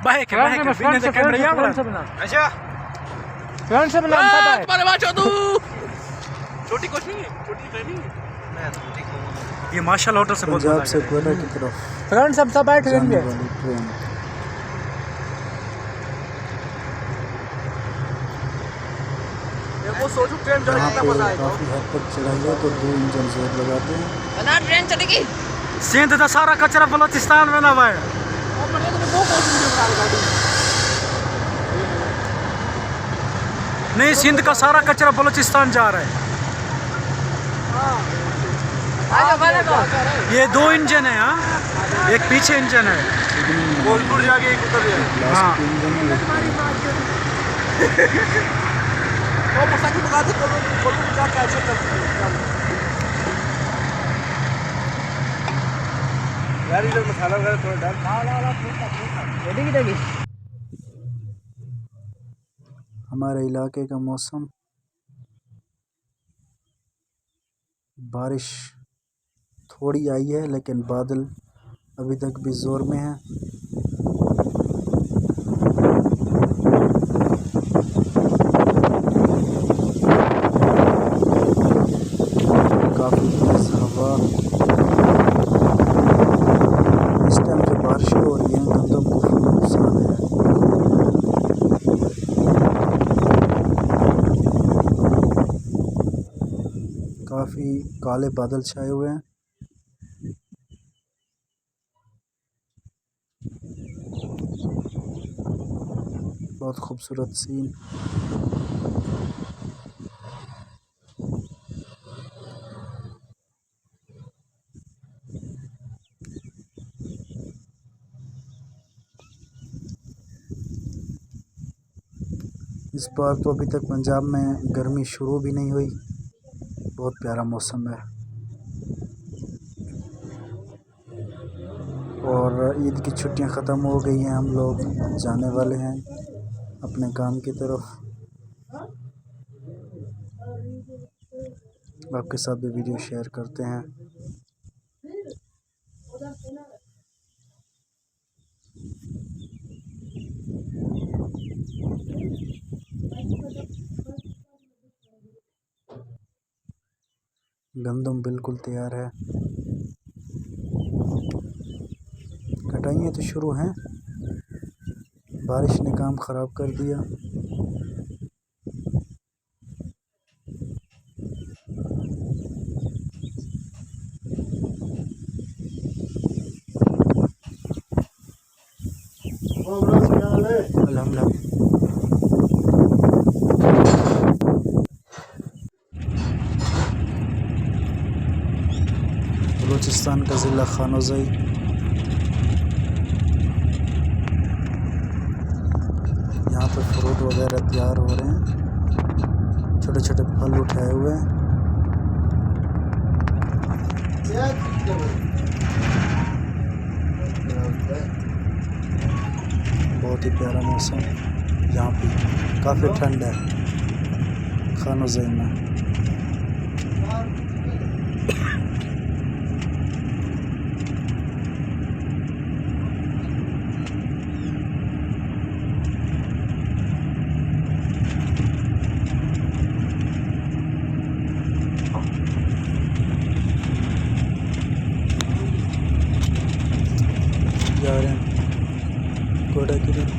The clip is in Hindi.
बाइक है बिना से कैमरा या अच्छा फ्रेंड से बना पता है तुम्हारे बात तू छोटी कुछ नहीं है छोटी ट्रेनिंग है मैं तो ठीक हूं ये मार्शल होटल से पंजाब से कोयला की तरफ फ्रेंड सब बैठ रहेंगे ट्रेन वो सोचो ट्रेन जो कितना मजा आएगा काफी हद तक चढ़ाई है तो 2 इंजन जोर लगाते हैं बना ट्रेन चलेगी सिंध का सारा कचरा बलोचिस्तान में ना भाई नहीं सिंध का सारा कचरा बलोचिस्तान जा रहा है ये 2 इंजन है हाँ एक पीछे इंजन है गोलपुर जाके एक उतर जाए हाँ वो मोटरसाइकिल भगा दे गोलपुर जाके ऐसे यार इधर मसाला वगैरह थोड़ा डाल रेडी हमारे इलाके का मौसम बारिश थोड़ी आई है लेकिन बादल अभी तक भी ज़ोर में है काफ़ी तेज़ हवा इस टाइम जो बारिश हो रही है गंदम को फुल नुकसान है काफ़ी काले बादल छाए हुए हैं बहुत खूबसूरत सीन इस बार तो अभी तक पंजाब में गर्मी शुरू भी नहीं हुई बहुत प्यारा मौसम है और ईद की छुट्टियां ख़त्म हो गई हैं हम लोग जाने वाले हैं अपने काम की तरफ आपके साथ भी वीडियो शेयर करते हैं गंदम बिल्कुल तैयार है कटाइयाँ तो शुरू हैं बारिश ने काम ख़राब कर दिया अल्हम्दुलिल्लाह बलूचिस्तान का ज़िला खानोज़ई यहाँ पर फ्रूट वगैरह तैयार हो रहे हैं छोटे छोटे फल उठाए हुए हैं बहुत ही प्यारा मौसम यहाँ पे काफ़ी ठंड है खानोज़ई में जा रहे हैं कोटा की तरफ।